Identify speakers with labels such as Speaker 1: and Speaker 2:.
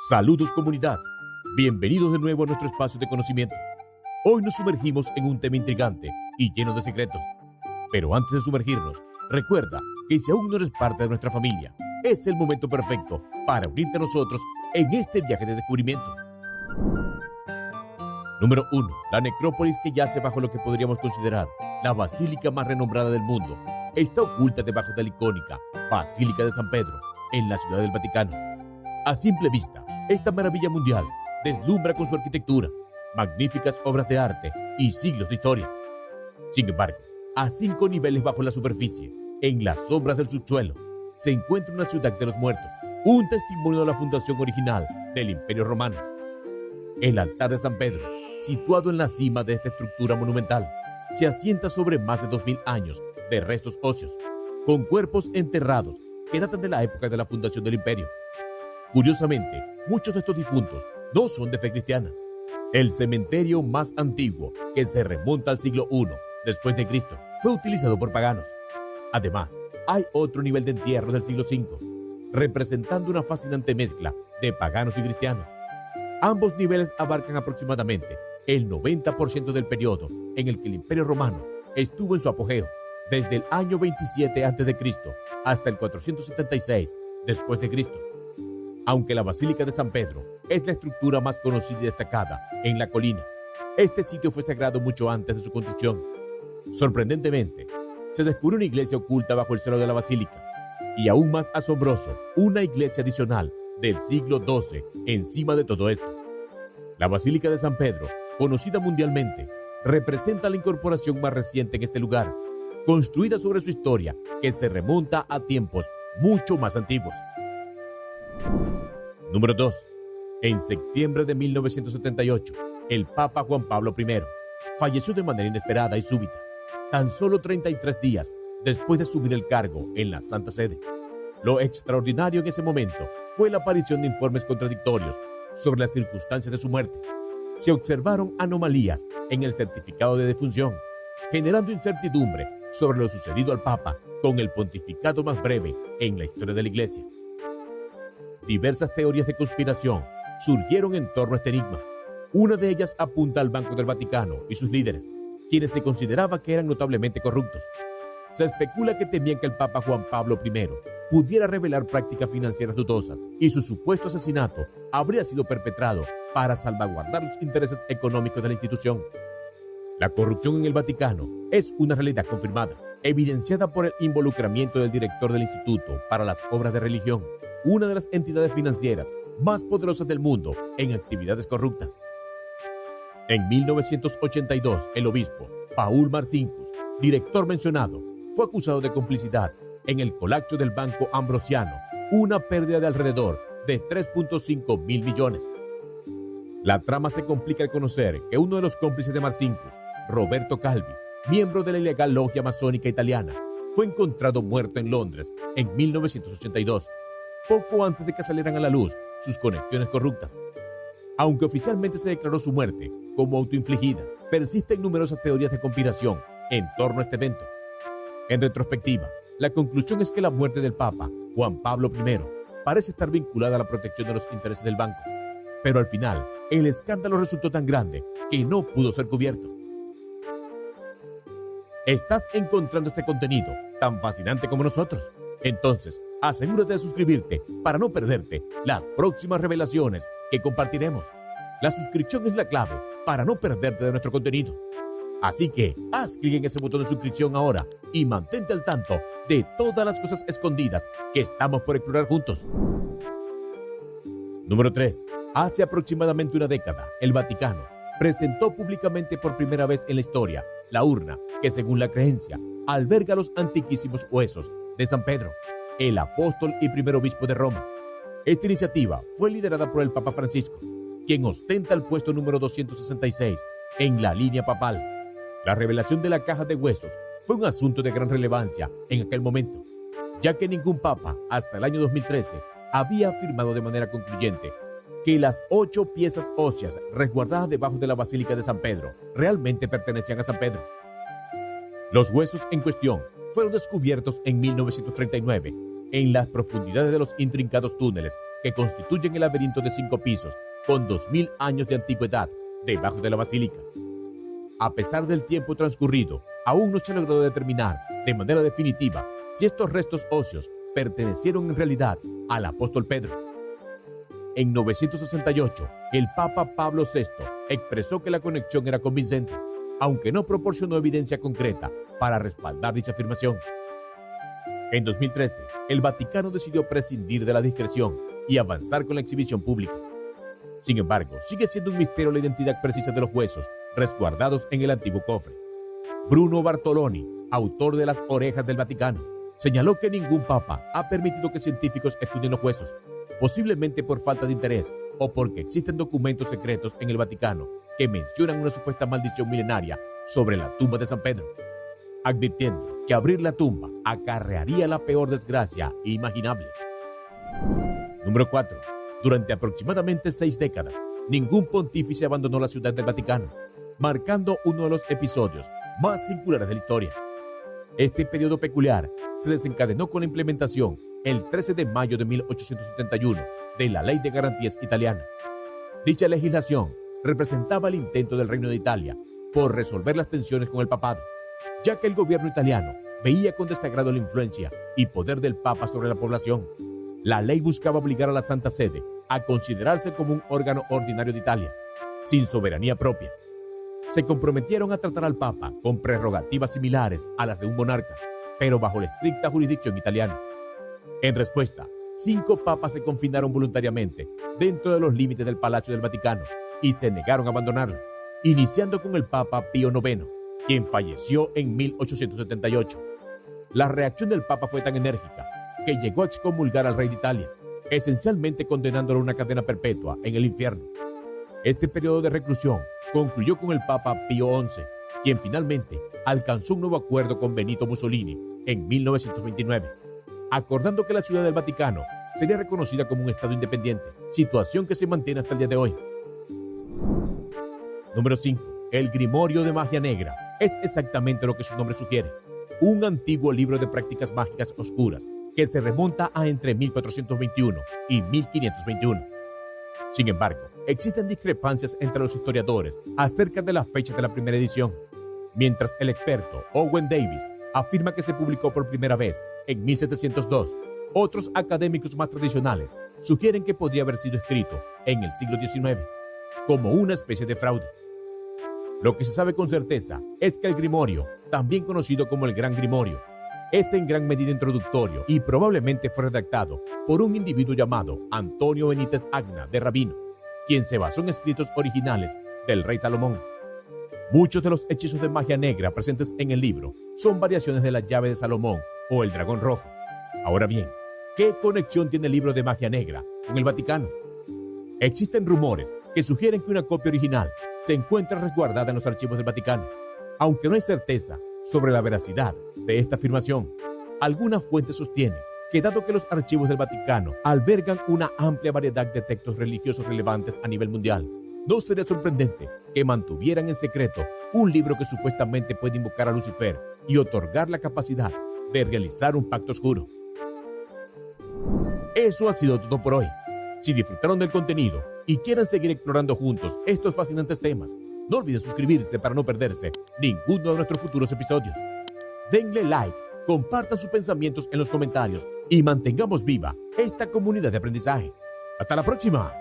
Speaker 1: Saludos comunidad, bienvenidos de nuevo a nuestro espacio de conocimiento. Hoy nos sumergimos en un tema intrigante y lleno de secretos. Pero antes de sumergirnos, recuerda que si aún no eres parte de nuestra familia, es el momento perfecto para unirte a nosotros en este viaje de descubrimiento. Número 1. La necrópolis que yace bajo lo que podríamos considerar la basílica más renombrada del mundo está oculta debajo de la icónica Basílica de San Pedro, en la Ciudad del Vaticano. A simple vista, esta maravilla mundial deslumbra con su arquitectura, magníficas obras de arte y siglos de historia. Sin embargo, a 5 niveles bajo la superficie, en las sombras del subsuelo, se encuentra una ciudad de los muertos, un testimonio de la fundación original del Imperio Romano. El altar de San Pedro, situado en la cima de esta estructura monumental, se asienta sobre más de 2000 años de restos óseos, con cuerpos enterrados que datan de la época de la fundación del imperio. Curiosamente, muchos de estos difuntos no son de fe cristiana. El cementerio más antiguo, que se remonta al siglo I después de Cristo, fue utilizado por paganos. Además, hay otro nivel de entierro del siglo V, representando una fascinante mezcla de paganos y cristianos. Ambos niveles abarcan aproximadamente el 90% del periodo en el que el Imperio Romano estuvo en su apogeo, desde el año 27 a.C. hasta el 476 después de Cristo. Aunque la Basílica de San Pedro es la estructura más conocida y destacada en la colina, este sitio fue sagrado mucho antes de su construcción. Sorprendentemente, se descubrió una iglesia oculta bajo el suelo de la basílica, y aún más asombroso, una iglesia adicional del siglo XII encima de todo esto. La Basílica de San Pedro, conocida mundialmente, representa la incorporación más reciente en este lugar, construida sobre su historia que se remonta a tiempos mucho más antiguos. Número 2. En septiembre de 1978, el Papa Juan Pablo I falleció de manera inesperada y súbita, tan solo 33 días después de asumir el cargo en la Santa Sede. Lo extraordinario en ese momento fue la aparición de informes contradictorios sobre las circunstancias de su muerte. Se observaron anomalías en el certificado de defunción, generando incertidumbre sobre lo sucedido al Papa con el pontificado más breve en la historia de la Iglesia. Diversas teorías de conspiración surgieron en torno a este enigma. Una de ellas apunta al Banco del Vaticano y sus líderes, quienes se consideraba que eran notablemente corruptos. Se especula que temían que el Papa Juan Pablo I pudiera revelar prácticas financieras dudosas y su supuesto asesinato habría sido perpetrado para salvaguardar los intereses económicos de la institución. La corrupción en el Vaticano es una realidad confirmada, evidenciada por el involucramiento del director del Instituto para las Obras de Religión, una de las entidades financieras más poderosas del mundo, en actividades corruptas. En 1982, el obispo Paul Marcinkus, director mencionado, fue acusado de complicidad en el colapso del Banco Ambrosiano, una pérdida de alrededor de 3.5 mil millones. La trama se complica al conocer que uno de los cómplices de Marcinkus, Roberto Calvi, miembro de la ilegal logia masónica italiana, fue encontrado muerto en Londres en 1982, poco antes de que salieran a la luz sus conexiones corruptas. Aunque oficialmente se declaró su muerte como autoinfligida, persisten numerosas teorías de conspiración en torno a este evento. En retrospectiva, la conclusión es que la muerte del Papa Juan Pablo I parece estar vinculada a la protección de los intereses del banco, pero al final, el escándalo resultó tan grande que no pudo ser cubierto. ¿Estás encontrando este contenido tan fascinante como nosotros? Entonces, asegúrate de suscribirte para no perderte las próximas revelaciones que compartiremos. La suscripción es la clave para no perderte de nuestro contenido. Así que, haz clic en ese botón de suscripción ahora y mantente al tanto de todas las cosas escondidas que estamos por explorar juntos. Número 3. Hace aproximadamente una década, el Vaticano presentó públicamente por primera vez en la historia la urna que, según la creencia, alberga los antiquísimos huesos de San Pedro, el apóstol y primer obispo de Roma. Esta iniciativa fue liderada por el Papa Francisco, quien ostenta el puesto número 266 en la línea papal. La revelación de la caja de huesos fue un asunto de gran relevancia en aquel momento, ya que ningún papa hasta el año 2013 había afirmado de manera concluyente que las 8 piezas óseas resguardadas debajo de la Basílica de San Pedro realmente pertenecían a San Pedro. Los huesos en cuestión fueron descubiertos en 1939 en las profundidades de los intrincados túneles que constituyen el laberinto de 5 pisos con 2000 años de antigüedad debajo de la basílica. A pesar del tiempo transcurrido, aún no se ha logrado determinar de manera definitiva si estos restos óseos pertenecieron en realidad al apóstol Pedro. En 968, el Papa Pablo VI expresó que la conexión era convincente, aunque no proporcionó evidencia concreta para respaldar dicha afirmación. En 2013, el Vaticano decidió prescindir de la discreción y avanzar con la exhibición pública. Sin embargo, sigue siendo un misterio la identidad precisa de los huesos resguardados en el antiguo cofre. Bruno Bartoloni, autor de Las Orejas del Vaticano, señaló que ningún papa ha permitido que científicos estudien los huesos, posiblemente por falta de interés o porque existen documentos secretos en el Vaticano que mencionan una supuesta maldición milenaria sobre la tumba de San Pedro, advirtiendo que abrir la tumba acarrearía la peor desgracia imaginable. Número 4. Durante aproximadamente 6 décadas, ningún pontífice abandonó la ciudad del Vaticano, marcando uno de los episodios más singulares de la historia. Este periodo peculiar se desencadenó con la implementación, el 13 de mayo de 1871, de la Ley de Garantías italiana. Dicha legislación representaba el intento del Reino de Italia por resolver las tensiones con el papado, ya que el gobierno italiano veía con desagrado la influencia y poder del Papa sobre la población. La ley buscaba obligar a la Santa Sede a considerarse como un órgano ordinario de Italia, sin soberanía propia. Se comprometieron a tratar al Papa con prerrogativas similares a las de un monarca, pero bajo la estricta jurisdicción italiana. En respuesta, 5 papas se confinaron voluntariamente dentro de los límites del Palacio del Vaticano y se negaron a abandonarlo, iniciando con el Papa Pío IX, quien falleció en 1878. La reacción del Papa fue tan enérgica que llegó a excomulgar al rey de Italia, esencialmente condenándolo a una cadena perpetua en el infierno. Este periodo de reclusión concluyó con el Papa Pío XI, quien finalmente alcanzó un nuevo acuerdo con Benito Mussolini en 1929, acordando que la Ciudad del Vaticano sería reconocida como un estado independiente, situación que se mantiene hasta el día de hoy. Número 5. El Grimorio de Magia Negra es exactamente lo que su nombre sugiere, un antiguo libro de prácticas mágicas oscuras que se remonta a entre 1421 y 1521. Sin embargo, existen discrepancias entre los historiadores acerca de la fecha de la primera edición. Mientras el experto Owen Davis afirma que se publicó por primera vez en 1702, otros académicos más tradicionales sugieren que podría haber sido escrito en el siglo XIX, como una especie de fraude. Lo que se sabe con certeza es que el Grimorio, también conocido como el Gran Grimorio, es en gran medida introductorio y probablemente fue redactado por un individuo llamado Antonio Benítez Agna de Rabino, quien se basó en escritos originales del rey Salomón. Muchos de los hechizos de magia negra presentes en el libro son variaciones de la llave de Salomón o el dragón rojo. Ahora bien, ¿qué conexión tiene el libro de magia negra con el Vaticano? Existen rumores que sugieren que una copia original se encuentra resguardada en los archivos del Vaticano, aunque no hay certeza sobre la veracidad de esta afirmación. Algunas fuentes sostienen que dado que los archivos del Vaticano albergan una amplia variedad de textos religiosos relevantes a nivel mundial, no sería sorprendente que mantuvieran en secreto un libro que supuestamente puede invocar a Lucifer y otorgar la capacidad de realizar un pacto oscuro. Eso ha sido todo por hoy. Si disfrutaron del contenido y quieren seguir explorando juntos estos fascinantes temas, no olviden suscribirse para no perderse ninguno de nuestros futuros episodios. Denle like, compartan sus pensamientos en los comentarios y mantengamos viva esta comunidad de aprendizaje. ¡Hasta la próxima!